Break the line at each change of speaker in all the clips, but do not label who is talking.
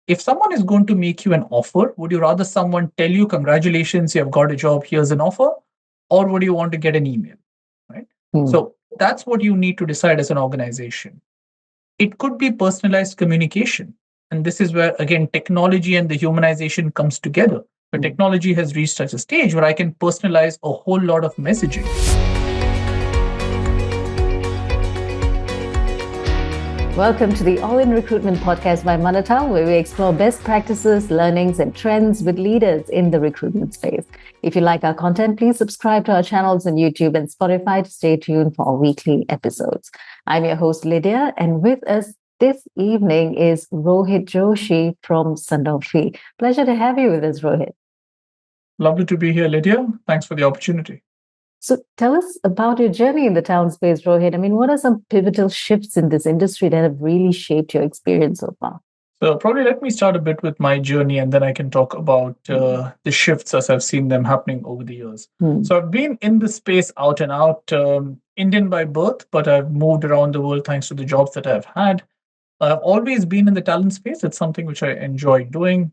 If someone is going to make you an offer, would you rather someone tell you, congratulations, you have got a job, here's an offer, or would you want to get an email? Right.
Hmm.
So that's what you need to decide as an organization. It could be personalized communication. And this is where, again, technology and the humanization comes together. But
Hmm.
technology has reached such a stage where I can personalize a whole lot of messaging.
Welcome to the All in Recruitment podcast by Manatal, where we explore best practices, learnings, and trends with leaders in the recruitment space. If you like our content, please subscribe to our channels on YouTube and Spotify to stay tuned for our weekly episodes. I'm your host, Lydia, and with us this evening is Rohit Joshi from Sanofi. Pleasure to have you with us, Rohit.
Lovely to be here, Lydia. Thanks for the opportunity.
So tell us about your journey in the town space, Rohit. I mean, what are some pivotal shifts in this industry that have really shaped your experience so far?
So, probably let me start a bit with my journey and then I can talk about the shifts as I've seen them happening over the years.
Hmm.
So, I've been in the space out and out, Indian by birth, but I've moved around the world thanks to the jobs that I've had. I've always been in the talent space. It's something which I enjoy doing.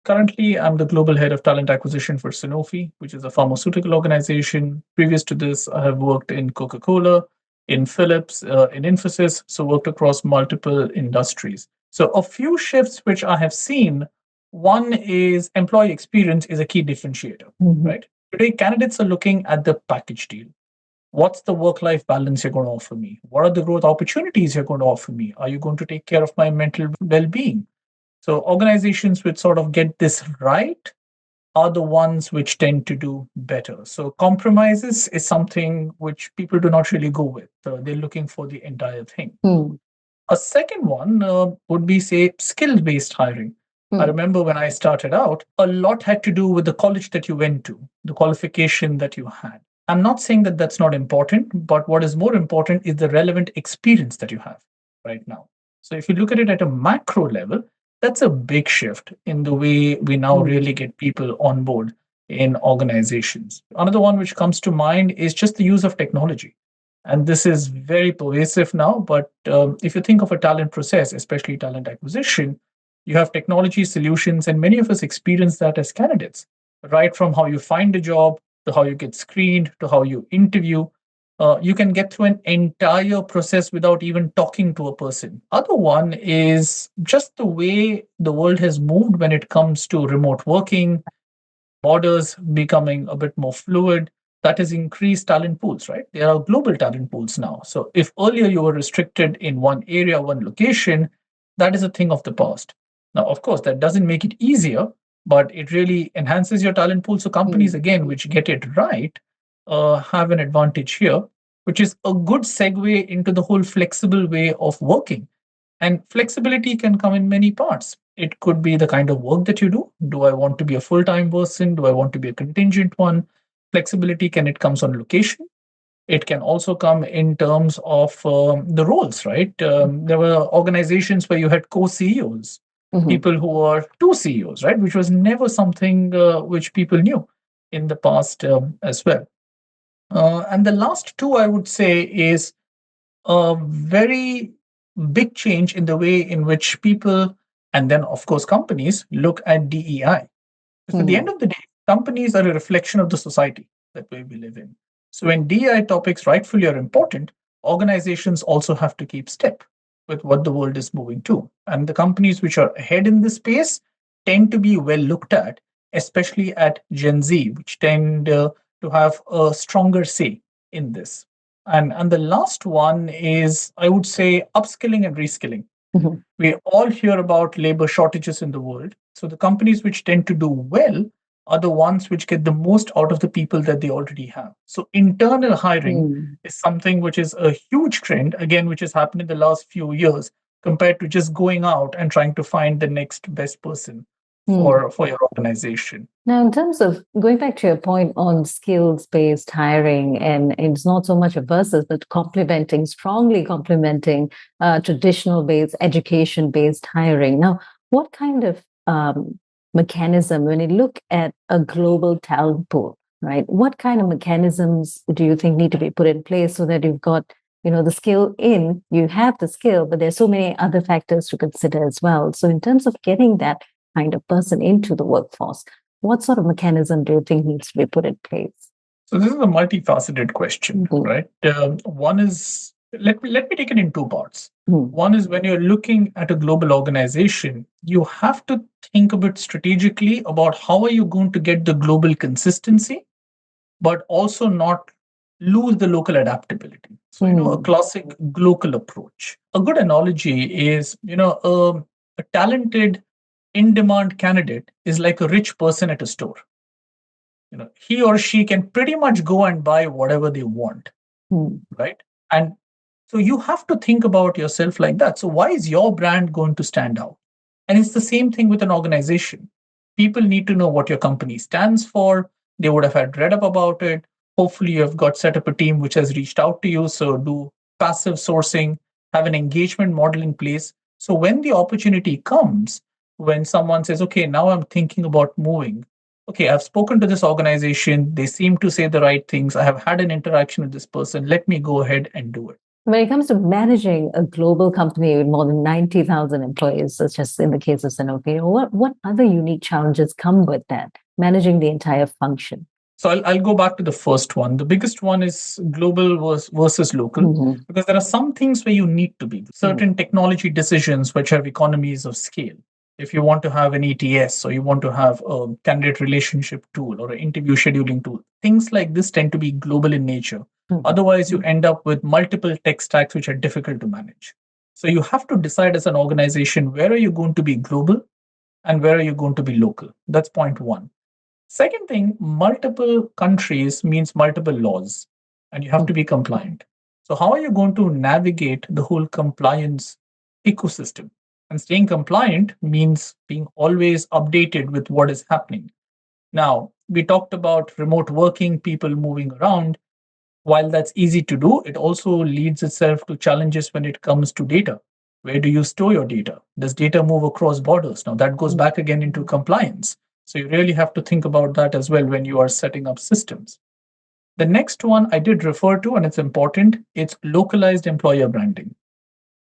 Currently, I'm the global head of talent acquisition for Sanofi, which is a pharmaceutical organization. Previous to this, I have worked in Coca Cola, in Philips, in Infosys, so worked across multiple industries. So, a few shifts which I have seen. One is employee experience is a key differentiator,
Mhm.
right? Today, candidates are looking at the package deal. What's the work life balance you're going to offer me? What are the growth opportunities you're going to offer me? Are you going to take care of my mental well being? So organizations which sort of get this right are the ones which tend to do better. So compromises is something which people do not really go with. They're looking for the entire thing.
Hmm.
A second one would be, say, skill based hiring. I
Hmm.
remember when I started out, a lot had to do with the college that you went to, the qualification that you had. I'm not saying that that's not important, but what is more important is the relevant experience that you have right now. So if you look at it at a macro level, that's a big shift in the way we now
Hmm.
really get people on board in organizations. Another one which comes to mind is just the use of technology. And this is very pervasive now. But if you think of a talent process, especially talent acquisition, you have technology solutions, and many of us experience that as candidates, right from how you find a job to how you get screened to how you interview. You can get through an entire process without even talking to a person. Other one is just the way the world has moved when it comes to remote working, borders becoming a bit more fluid. That has increased talent pools, right? There are global talent pools now. So if earlier you were restricted in one area, one location, that is a thing of the past. Now, of course, that doesn't make it easier, but it really enhances your talent pool. So companies,
Hmm.
again, which get it right, have an advantage here, which is a good segue into the whole flexible way of working. And flexibility can come in many parts. It could be the kind of work that you do. Do I want to be a full time person? Do I want to be a contingent one? Flexibility can it comes on location. It can also come in terms of the roles, right? There were organizations where you had co CEOs,
Mhm.
people who are two CEOs, right? Which was never something which people knew in the past as well. And the last two, I would say, is a very big change in the way in which people and then, of course, companies look at DEI. Because at the end
Hmm.
of the day, companies are a reflection of the society that we live in. So when DEI topics rightfully are important, organizations also have to keep step with what the world is moving to. And the companies which are ahead in this space tend to be well looked at, especially at Gen Z, which tend to have a stronger say in this. And the last one is, I would say, upskilling and reskilling.
Mhm.
We all hear about labor shortages in the world. So the companies which tend to do well are the ones which get the most out of the people that they already have. So internal hiring
Hmm.
is something which is a huge trend, again, which has happened in the last few years compared to just going out and trying to find the next best person
Hmm.
for your organization.
Now, in terms of going back to your point on skills based hiring, and it's not so much a versus, but complementing, strongly complementing traditional based, education based hiring. Now, what kind of mechanism, when you look at a global talent pool, right? What kind of mechanisms do you think need to be put in place so that you've got the skill in, you have the skill, but there's so many other factors to consider as well. So in terms of getting that kind of person into the workforce, what sort of mechanism do you think needs to be put in place?
So this is a multifaceted question, right? One is, let me take it in two parts. One is, when you're looking at a global organization, you have to think a bit strategically about how are you going to get the global consistency, but also not lose the local adaptability. So, a classic global approach. A good analogy is, a talented in-demand candidate is like a rich person at a store. He or she can pretty much go and buy whatever they want, right? And so you have to think about yourself like that. So why is your brand going to stand out? And it's the same thing with an organization. People need to know what your company stands for. They would have had read up about it. Hopefully you have got set up a team which has reached out to you. So do passive sourcing, have an engagement model in place. So when the opportunity comes, when someone says, okay, now I'm thinking about moving, okay, I've spoken to this organization. They seem to say the right things. I have had an interaction with this person. Let me go ahead and do it.
When it comes to managing a global company with more than 90,000 employees, such as in the case of Sanofi, what other unique challenges come with that, managing the entire function?
So I'll go back to the first one. The biggest one is global versus local, because there are some things where you need to be. Certain technology decisions which have economies of scale. If you want to have an ETS, or you want to have a candidate relationship tool or an interview scheduling tool, things like this tend to be global in nature. Otherwise, you end up with multiple tech stacks which are difficult to manage. So you have to decide as an organization, where are you going to be global and where are you going to be local? That's point one. Second thing, multiple countries means multiple laws, and you have to be compliant. So how are you going to navigate the whole compliance ecosystem? And staying compliant means being always updated with what is happening. Now, we talked about remote working, people moving around. While that's easy to do, it also leads itself to challenges when it comes to data. Where do you store your data? Does data move across borders? Now, that goes back again into compliance. So you really have to think about that as well when you are setting up systems. The next one I did refer to, and it's important, it's localized employer branding.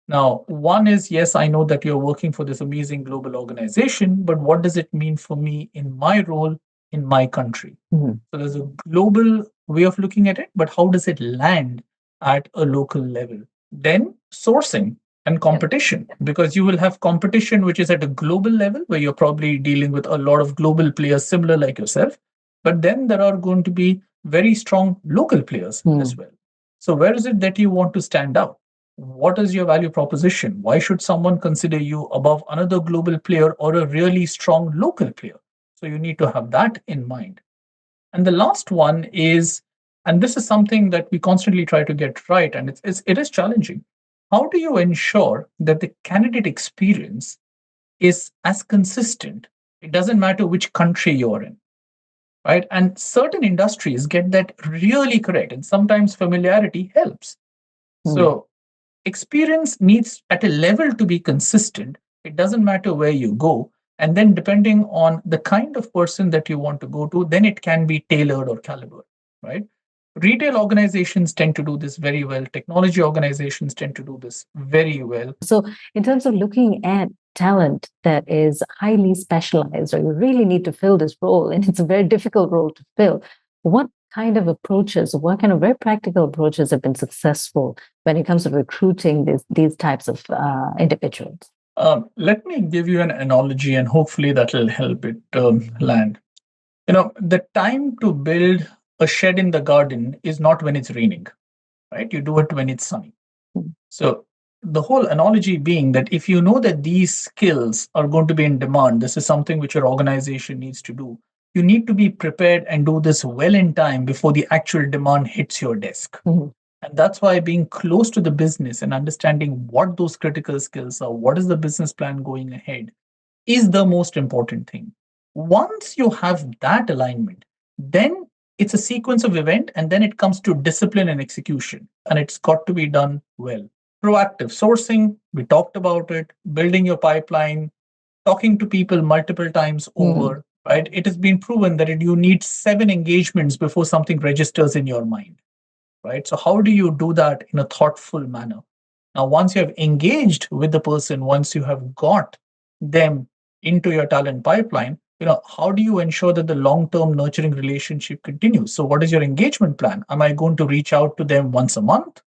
Now, one is, yes, I know that you're working for this amazing global organization, but what does it mean for me in my role in my country? So there's a global way of looking at it, but how does it land at a local level? Then sourcing and competition, because you will have competition which is at a global level where you're probably dealing with a lot of global players similar like yourself, but then there are going to be very strong local players as well. So where is it that you want to stand out? What is your value proposition? Why should someone consider you above another global player or a really strong local player? So you need to have that in mind. And the last one is, and this is something that we constantly try to get right, and it is challenging. How do you ensure that the candidate experience is as consistent? It doesn't matter which country you're in, right? And certain industries get that really correct, and sometimes familiarity helps. So experience needs at a level to be consistent. It doesn't matter where you go. And then depending on the kind of person that you want to go to, then it can be tailored or calibered, right? Retail organizations tend to do this very well. Technology organizations tend to do this very well.
So in terms of looking at talent that is highly specialized, or you really need to fill this role, and it's a very difficult role to fill, what kind of approaches, what kind of very practical approaches have been successful when it comes to recruiting these types of individuals?
Let me give you an analogy, and hopefully that will help it land. The time to build a shed in the garden is not when it's raining, right? You do it when it's sunny. So the whole analogy being that if you know that these skills are going to be in demand, this is something which your organization needs to do. You need to be prepared and do this well in time before the actual demand hits your desk. And that's why being close to the business and understanding what those critical skills are, what is the business plan going ahead, is the most important thing. Once you have that alignment, then it's a sequence of event, and then it comes to discipline and execution, and it's got to be done well. Proactive sourcing, we talked about it, building your pipeline, talking to people multiple times over, right? It has been proven that you need 7 engagements before something registers in your mind. right? So how do you do that in a thoughtful manner? Now, once you have engaged with the person, once you have got them into your talent pipeline, how do you ensure that the long-term nurturing relationship continues? So what is your engagement plan? Am I going to reach out to them once a month,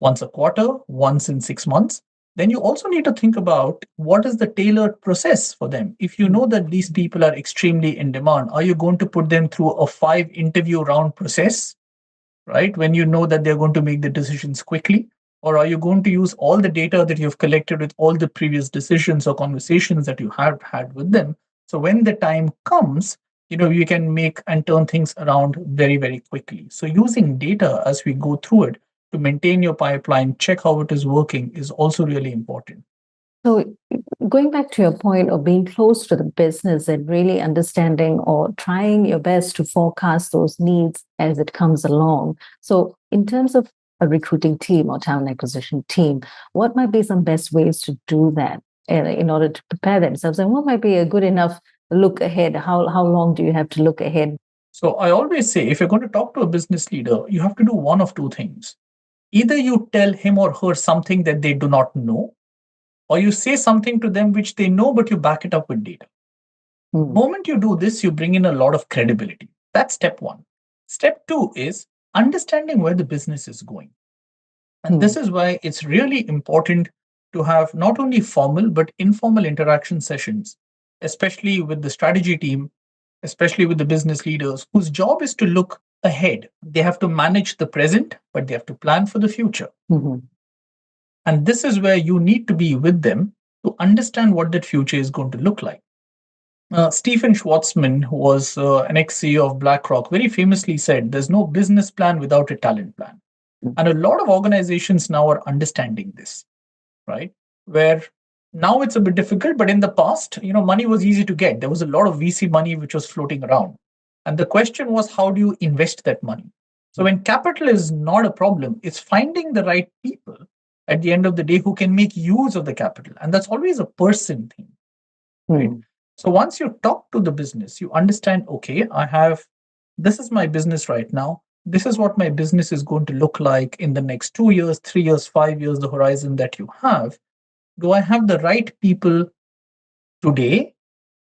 once a quarter, once in 6 months? Then you also need to think about what is the tailored process for them. If you know that these people are extremely in demand, are you going to put them through a 5 interview round process, right? When you know that they're going to make the decisions quickly? Or are you going to use all the data that you've collected with all the previous decisions or conversations that you have had with them? So when the time comes, you can make and turn things around very, very quickly. So using data as we go through it to maintain your pipeline, check how it is working is also really important.
So, going back to your point of being close to the business and really understanding or trying your best to forecast those needs as it comes along. So, in terms of a recruiting team or talent acquisition team, what might be some best ways to do that in order to prepare themselves? And what might be a good enough look ahead? How long do you have to look ahead?
So, I always say if you're going to talk to a business leader, you have to do one of two things. Either you tell him or her something that they do not know, or you say something to them which they know, but you back it up with data. The moment you do this, you bring in a lot of credibility. That's step one. Step two is understanding where the business is going. And this is why it's really important to have not only formal but informal interaction sessions, especially with the strategy team, especially with the business leaders whose job is to look ahead. They have to manage the present, but they have to plan for the future. And this is where you need to be with them to understand what that future is going to look like. Stephen Schwartzman, who was an ex-CEO of BlackRock, very famously said, there's no business plan without a talent plan. And a lot of organizations now are understanding this, right? Where now it's a bit difficult, but in the past, money was easy to get. There was a lot of VC money which was floating around. And the question was, how do you invest that money? So when capital is not a problem, it's finding the right people at the end of the day who can make use of the capital. And that's always a person thing, right? So once you talk to the business, you understand, okay, this is my business right now. This is what my business is going to look like in the next 2 years, 3 years, 5 years, the horizon that you have. Do I have the right people today?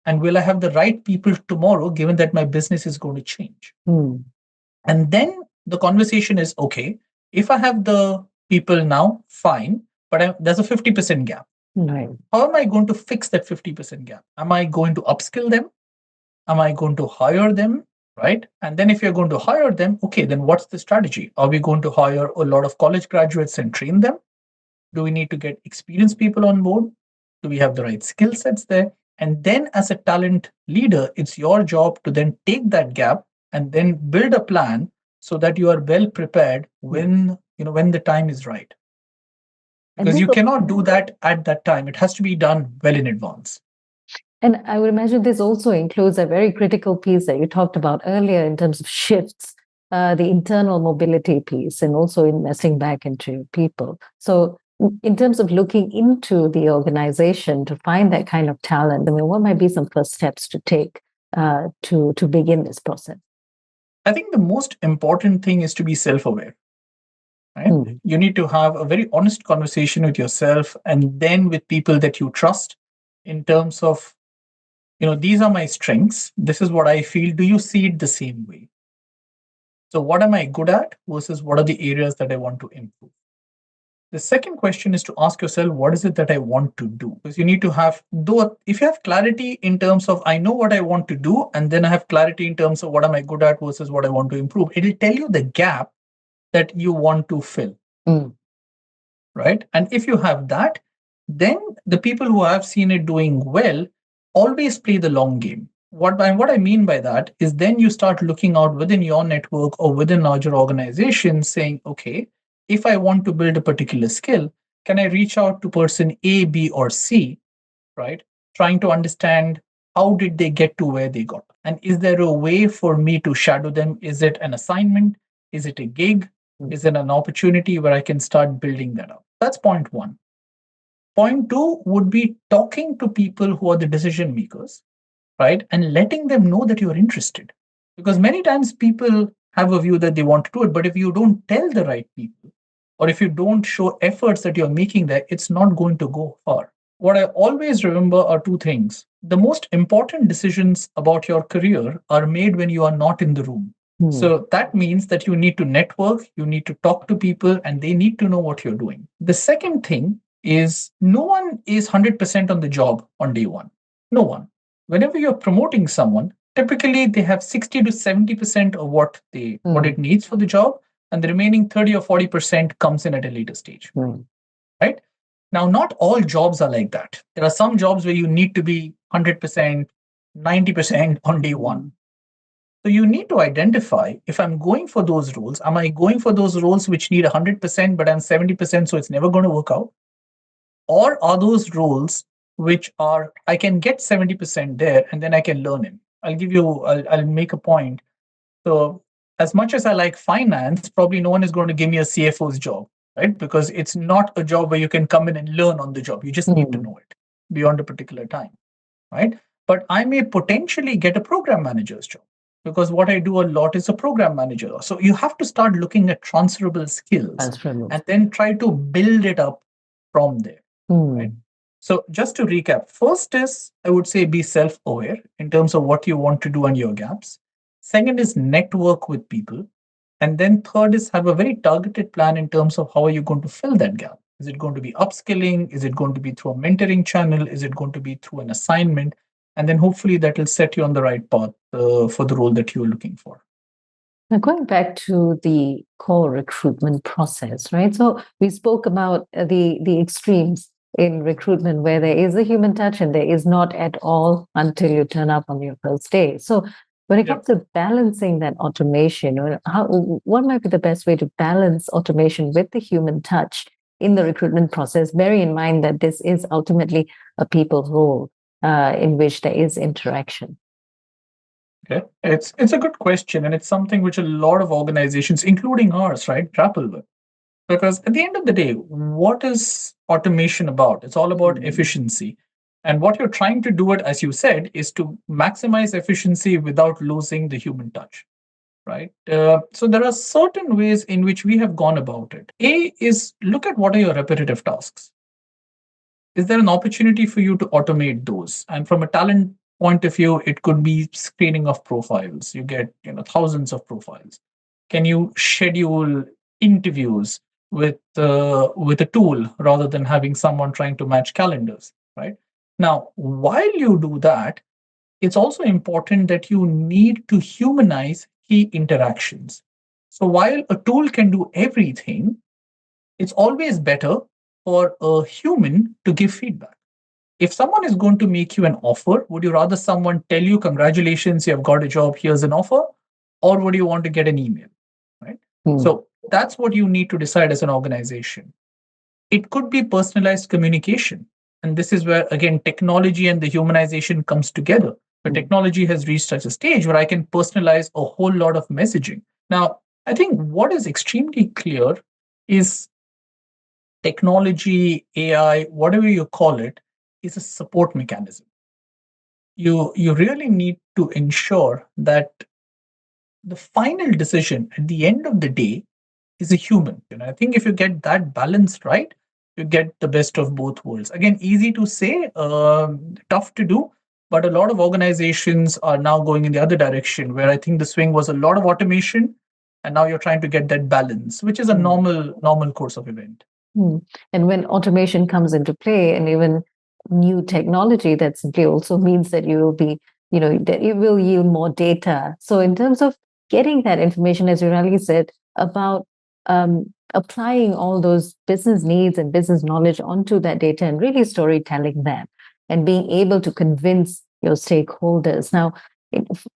And will I have the right people tomorrow, given that my business is going to change? And then the conversation is, okay, if I have the people now, fine, but there's a 50% gap.
Right.
How am I going to fix that 50% gap? Am I going to upskill them? Am I going to hire them? Right. And then if you're going to hire them, okay, then what's the strategy? Are we going to hire a lot of college graduates and train them? Do we need to get experienced people on board? Do we have the right skill sets there? And then as a talent leader, it's your job to then take that gap and then build a plan so that you are well prepared when the time is right. Because you cannot do that at that time. It has to be done well in advance.
And I would imagine this also includes a very critical piece that you talked about earlier in terms of shifts, the internal mobility piece, and also investing back into people. So in terms of looking into the organization to find that kind of talent, I mean, what might be some first steps to take to begin this process?
I think the most important thing is to be self-aware. Right? You need to have a very honest conversation with yourself and then with people that you trust in terms of, these are my strengths. This is what I feel. Do you see it the same way? So what am I good at versus what are the areas that I want to improve? The second question is to ask yourself, what is it that I want to do? Because you need to have, though, if you have clarity in terms of, I know what I want to do, and then I have clarity in terms of what am I good at versus what I want to improve, it'll tell you the gap that you want to fill. Right? And if you have that, then the people who have seen it doing well always play the long game. What I mean by that is then you start looking out within your network or within larger organizations saying, okay, if I want to build a particular skill, can I reach out to person A, B, or C, right? Trying to understand how did they get to where they got? And is there a way for me to shadow them? Is it an assignment? Is it a gig? Is it an opportunity where I can start building that up? That's point one. Point two would be talking to people who are the decision makers, right? And letting them know that you're interested. Because many times people have a view that they want to do it. But if you don't tell the right people, or if you don't show efforts that you're making there, it's not going to go far. What I always remember are two things. The most important decisions about your career are made when you are not in the room. So that means that you need to network, you need to talk to people, and they need to know what you're doing. The second thing is no one is 100% on the job on day one. No one. Whenever you're promoting someone, typically they have 60 to 70% of what it needs for the job, and the remaining 30 or 40% comes in at a later stage. Right? Now, not all jobs are like that. There are some jobs where you need to be 100%, 90% on day one. So you need to identify, if I'm going for those roles, am I going for those roles which need 100%, but I'm 70%, so it's never going to work out? Or are those roles which are, I can get 70% there and then I can learn it? I'll make a point. So as much as I like finance, probably no one is going to give me a CFO's job, right? Because it's not a job where you can come in and learn on the job. You just need to know it beyond a particular time, right? But I may potentially get a program manager's job because what I do a lot is a program manager. So you have to start looking at transferable skills and then try to build it up from there, right? So just to recap, first is, I would say, be self-aware in terms of what you want to do and your gaps. Second is network with people. And then third is have a very targeted plan in terms of how are you going to fill that gap. Is it going to be upskilling? Is it going to be through a mentoring channel? Is it going to be through an assignment? And then hopefully that will set you on the right path for the role that you're looking for.
Now, going back to the core recruitment process, right? So we spoke about the extremes in recruitment where there is a human touch and there is not at all until you turn up on your first day. So when it comes to balancing that automation, what might be the best way to balance automation with the human touch in the recruitment process, bearing in mind that this is ultimately a people role in which there is interaction?
Okay, it's a good question, and it's something which a lot of organizations, including ours, right, grapple with. Because at the end of the day, what is automation about? It's all about efficiency. And what you're trying to do it, as you said, is to maximize efficiency without losing the human touch, right? So there are certain ways in which we have gone about it. A is look at what are your repetitive tasks. Is there an opportunity for you to automate those? And from a talent point of view, it could be screening of profiles. You get thousands of profiles. Can you schedule interviews with a tool rather than having someone trying to match calendars, right? Now, while you do that, it's also important that you need to humanize key interactions. So while a tool can do everything, it's always better for a human to give feedback. If someone is going to make you an offer, would you rather someone tell you, congratulations, you have got a job, here's an offer, or would you want to get an email, right? So that's what you need to decide as an organization. It could be personalized communication. And this is where, again, technology and the humanization comes together. But technology has reached such a stage where I can personalize a whole lot of messaging. Now, I think what is extremely clear is technology, AI, whatever you call it, is a support mechanism. You really need to ensure that the final decision at the end of the day is a human. I think if you get that balance right, you get the best of both worlds. Again, easy to say, tough to do, but a lot of organizations are now going in the other direction where I think the swing was a lot of automation and now you're trying to get that balance, which is a normal course of event.
And when automation comes into play and even new technology, that simply also means that you will be, that it will yield more data. So in terms of getting that information, as you rightly said, about applying all those business needs and business knowledge onto that data and really storytelling them and being able to convince your stakeholders. Now,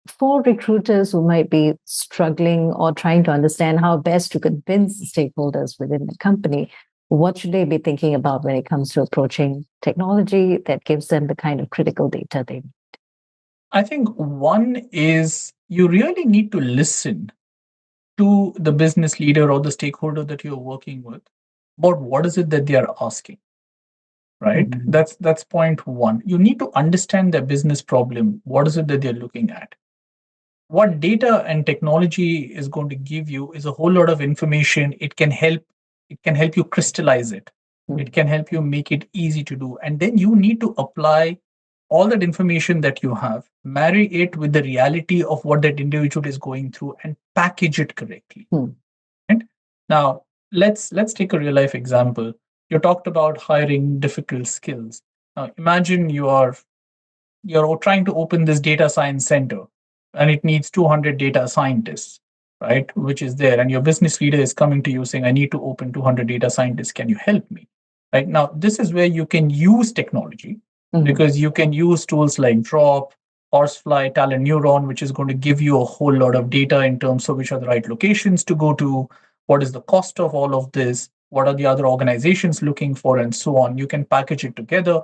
for recruiters who might be struggling or trying to understand how best to convince stakeholders within the company, what should they be thinking about when it comes to approaching technology that gives them the kind of critical data they need?
I think one is you really need to listen to the business leader or the stakeholder that you're working with about what is it that they are asking, right? That's point one. You need to understand their business problem. What is it that they're looking at? What data and technology is going to give you is a whole lot of information. It can help you crystallize it. It can help you make it easy to do. And then you need to apply all that information that you have, marry it with the reality of what that individual is going through and package it correctly.
Hmm.
Right? Now, let's take a real life example. You talked about hiring difficult skills. Now, imagine you're trying to open this data science center and it needs 200 data scientists, right? Which is there. And your business leader is coming to you saying, I need to open 200 data scientists. Can you help me? Right now, this is where you can use technology because you can use tools like Drop, Horsefly, Talent Neuron, which is going to give you a whole lot of data in terms of which are the right locations to go to, what is the cost of all of this, what are the other organizations looking for, and so on. You can package it together,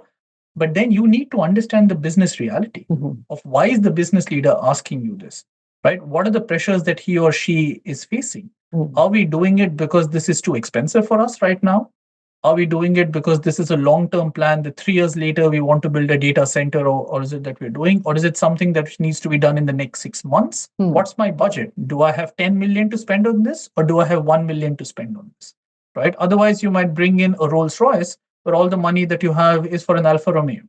but then you need to understand the business reality of why is the business leader asking you this, right? What are the pressures that he or she is facing? Are we doing it because this is too expensive for us right now? Are we doing it because this is a long term plan that 3 years later we want to build a data center, or is it that we're doing? Or is it something that needs to be done in the next 6 months? What's my budget? Do I have 10 million to spend on this, or do I have 1 million to spend on this? Right? Otherwise, you might bring in a Rolls Royce, but all the money that you have is for an Alfa Romeo.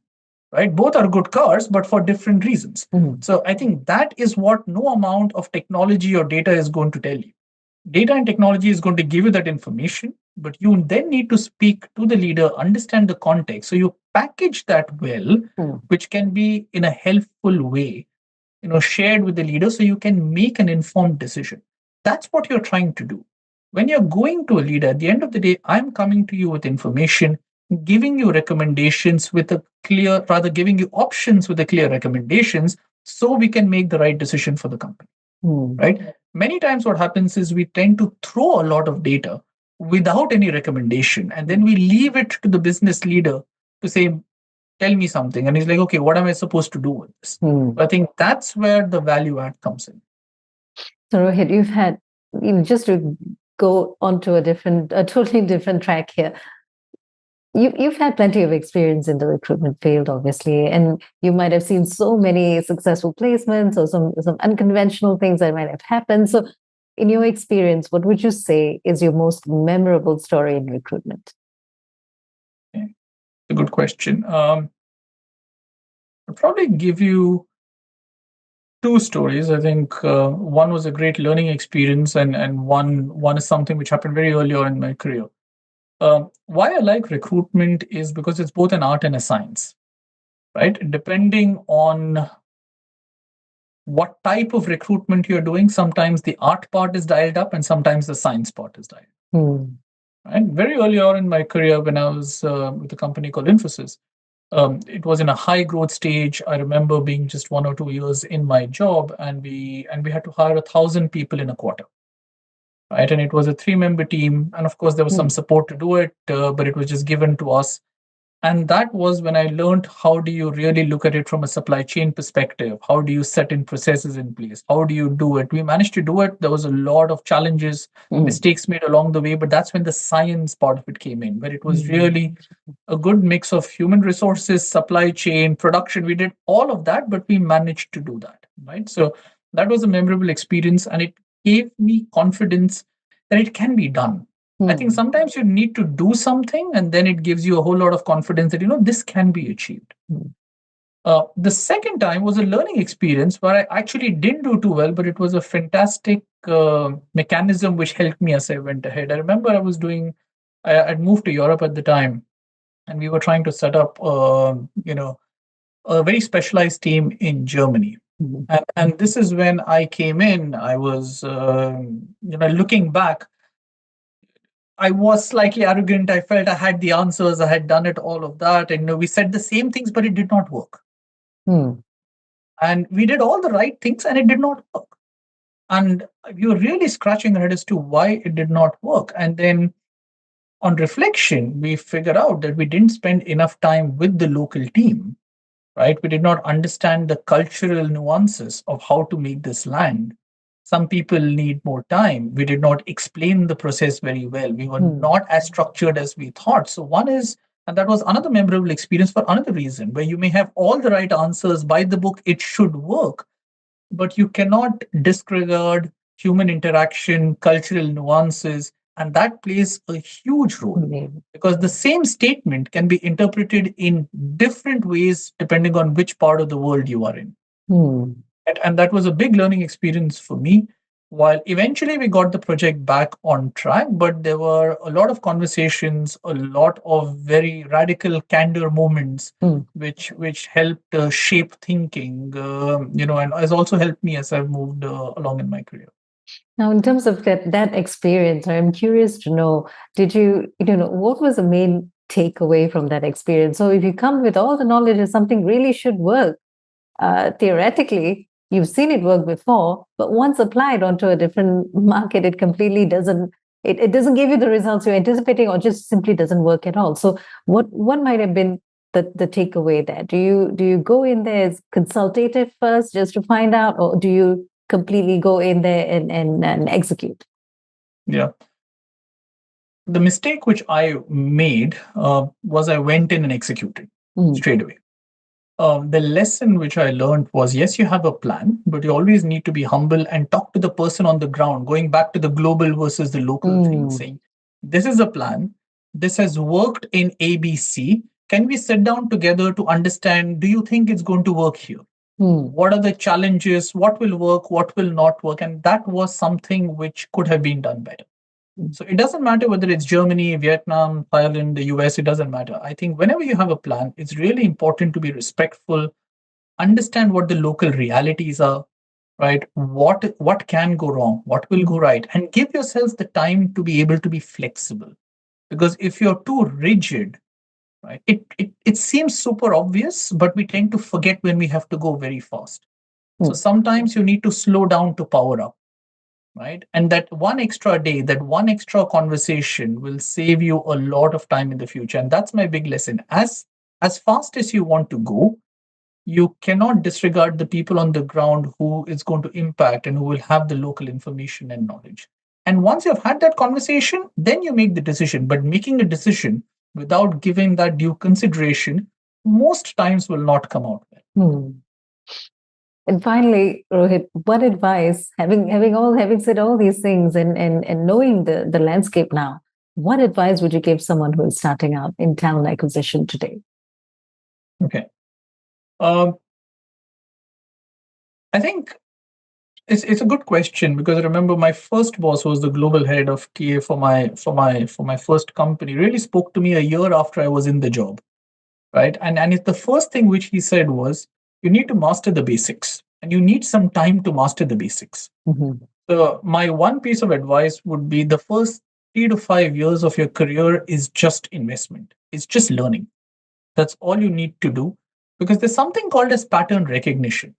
Right? Both are good cars, but for different reasons. So I think that is what no amount of technology or data is going to tell you. Data and technology is going to give you that information, but you then need to speak to the leader, understand the context. So you package that well, which can be in a helpful way, shared with the leader so you can make an informed decision. That's what you're trying to do. When you're going to a leader, at the end of the day, I'm coming to you with information, giving you recommendations with a clear, rather giving you options with a clear recommendations so we can make the right decision for the company. Right? Many times what happens is we tend to throw a lot of data without any recommendation, and then we leave it to the business leader to say, tell me something. And he's like, okay, what am I supposed to do with this? I think that's where the value add comes in.
So Rohit, you've had, just to go onto a totally different track here. You've had plenty of experience in the recruitment field, obviously, and you might have seen so many successful placements or some unconventional things that might have happened. So, in your experience, what would you say is your most memorable story in recruitment?
Okay. A good question. I'll probably give you two stories. I think one was a great learning experience, and one is something which happened very early on in my career. Why I like recruitment is because it's both an art and a science, right? Depending on what type of recruitment you're doing, sometimes the art part is dialed up and sometimes the science part is dialed up. Right? Very early on in my career, when I was with a company called Infosys, it was in a high growth stage. I remember being just 1 or 2 years in my job, and we had to hire 1,000 people in a quarter. Right, and it was a 3-member team, and of course there was some support to do it, but it was just given to us. And that was when I learned how do you really look at it from a supply chain perspective. How do you set in processes in place? How do you do it? We managed to do it. There was a lot of challenges, mistakes made along the way, but that's when the science part of it came in, where it was really a good mix of human resources, supply chain, production. We did all of that, but we managed to do that, right? So that was a memorable experience, and it gave me confidence that it can be done. I think sometimes you need to do something, and then it gives you a whole lot of confidence that, this can be achieved. The second time was a learning experience where I actually didn't do too well, but it was a fantastic mechanism which helped me as I went ahead. I remember I'd moved to Europe at the time, and we were trying to set up, a very specialized team in Germany. And this is when I came in. I was, looking back, I was slightly arrogant. I felt I had the answers. I had done it, all of that. And we said the same things, but it did not work. And we did all the right things, and it did not work. And we were really scratching our head as to why it did not work. And then on reflection, we figured out that we didn't spend enough time with the local team, right? We did not understand the cultural nuances of how to make this land. Some people need more time. We did not explain the process very well. We were not as structured as we thought. So one is, and that was another memorable experience for another reason, where you may have all the right answers by the book, it should work. but you cannot disregard human interaction, cultural nuances, and that plays a huge role
Mm.
because the same statement can be interpreted in different ways depending on which part of the world you are in.
Hmm.
And that was a big learning experience for me. While eventually we got the project back on track, but there were a lot of conversations, a lot of very radical candor moments,
Hmm.
which helped shape thinking, and has also helped me as I've moved along in my career.
Now, in terms of that experience, I'm curious to know, what was the main takeaway from that experience? So if you come with all the knowledge that something really should work, theoretically, you've seen it work before, but once applied onto a different market, it completely doesn't. It doesn't give you the results you're anticipating, or just simply doesn't work at all. So, what might have been the takeaway there? Do you go in there as consultative first, just to find out, or do you completely go in there and execute?
Yeah. The mistake which I made was I went in and executed
Mm.
straight away. The lesson which I learned was yes, you have a plan, but you always need to be humble and talk to the person on the ground, going back to the global versus the local thing,
Mm.
saying, this is a plan. This has worked in ABC. Can we sit down together to understand, do you think it's going to work here?
Mm.
What are the challenges? What will work? What will not work? And that was something which could have been done better.
Mm.
So it doesn't matter whether it's Germany, Vietnam, Thailand, the US, it doesn't matter. I think whenever you have a plan, it's really important to be respectful, understand what the local realities are, right? What can go wrong, what will go right, and give yourselves the time to be able to be flexible. Because if you're too rigid, right, it seems super obvious, but we tend to forget when we have to go very fast. So
Mm.
sometimes you need to slow down to power up, right? And that one extra day, that one extra conversation will save you a lot of time in the future. And that's my big lesson. As fast as you want to go, you cannot disregard the people on the ground who is going to impact and who will have the local information and knowledge. And once you've had that conversation, then you make the decision. But making a decision without giving that due consideration most times will not come out well.
Mm. And finally, Rohit, what advice, having said all these things and knowing the landscape now, what advice would you give someone who is starting out in talent acquisition today?
Okay. Um, I think it's a good question because I remember my first boss who was the global head of TA for my first company really spoke to me a year after I was in the job, right? And it's the first thing which he said was you need to master the basics and you need some time to master the basics.
Mhm.
So my one piece of advice would be the first 3 to 5 years of your career is just investment. It's just learning. That's all you need to do because there's something called as pattern recognition.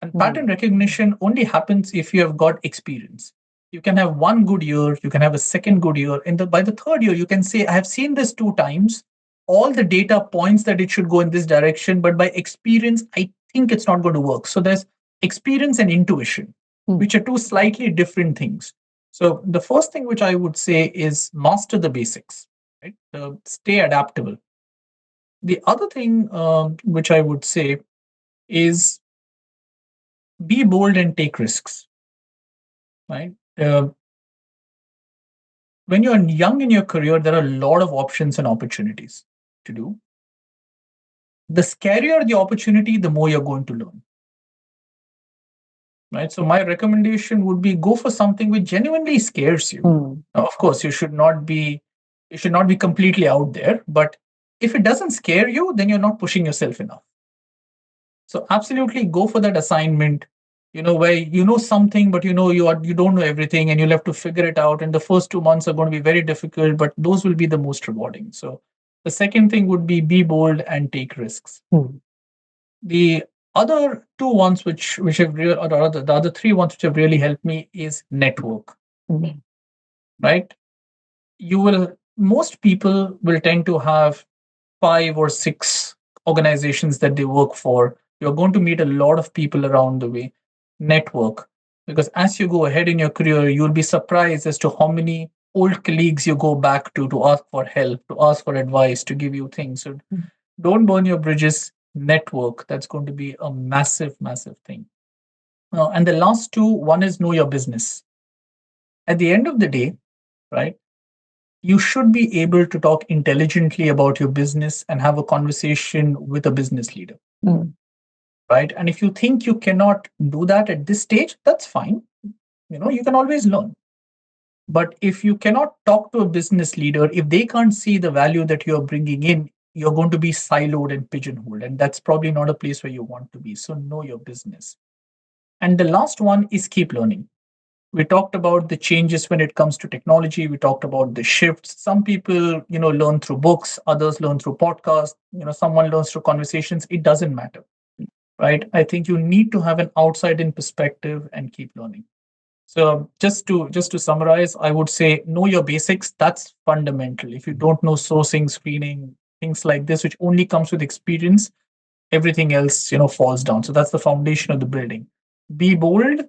And pattern
Mm.
recognition only happens if you have got experience. You can have one good year, you can have a second good year, and by the third year, you can say, I have seen this 2 times. All the data points that it should go in this direction, but by experience, I think it's not going to work. So there's experience and intuition,
Mm.
which are two slightly different things. So the first thing which I would say is master the basics, right? Stay adaptable. The other thing which I would say is be bold and take risks, right? When you're young in your career, there are a lot of options and opportunities to do. The scarier the opportunity, the more you're going to learn, right? So my recommendation would be go for something which genuinely scares you.
Mm.
Now, of course, you should not be completely out there, but if it doesn't scare you, then you're not pushing yourself enough. So absolutely go for that assignment, where you know something, but you don't know everything, and you'll have to figure it out. And the first 2 months are going to be very difficult, but those will be the most rewarding. So the second thing would be bold and take risks.
Mm.
The other two ones which have real or the other three ones which have really helped me is network,
Mm.
right? Most people will tend to have 5 or 6 organizations that they work for. You're going to meet a lot of people around the way. Network. Because as you go ahead in your career, you'll be surprised as to how many old colleagues you go back to ask for help, to ask for advice, to give you things. So don't burn your bridges. Network. That's going to be a massive, massive thing. And the last two, one is know your business. At the end of the day, right, you should be able to talk intelligently about your business and have a conversation with a business leader,
Mm.
right? And if you think you cannot do that at this stage, that's fine. You can always learn. But if you cannot talk to a business leader, if they can't see the value that you're bringing in, you're going to be siloed and pigeonholed. And that's probably not a place where you want to be. So know your business. And the last one is keep learning. We talked about the changes when it comes to technology. We talked about the shifts. Some people, learn through books, others learn through podcasts, someone learns through conversations. It doesn't matter, right? I think you need to have an outside in perspective and keep learning. So just to summarize, I would say know your basics. That's fundamental. If you don't know sourcing, screening, things like this, which only comes with experience, everything else falls down. So that's the foundation of the building. Be bold,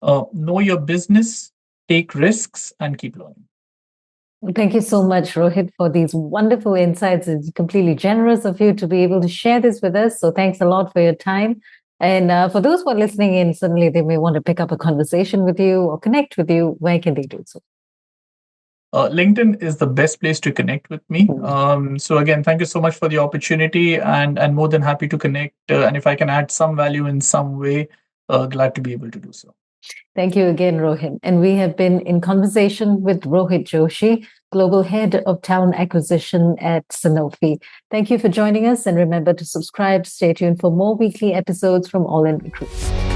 know your business, take risks, and keep learning.
Thank you so much, Rohit, for these wonderful insights. It's completely generous of you to be able to share this with us. So thanks a lot for your time. And for those who are listening in, suddenly they may want to pick up a conversation with you or connect with you. Where can they do so?
LinkedIn is the best place to connect with me. So again, thank you so much for the opportunity, and more than happy to connect. And if I can add some value in some way, glad to be able to do so.
Thank you again, Rohit. And we have been in conversation with Rohit Joshi, Global Head of Talent Acquisition at Sanofi. Thank you for joining us, and remember to subscribe. Stay tuned for more weekly episodes from All in Recruitment.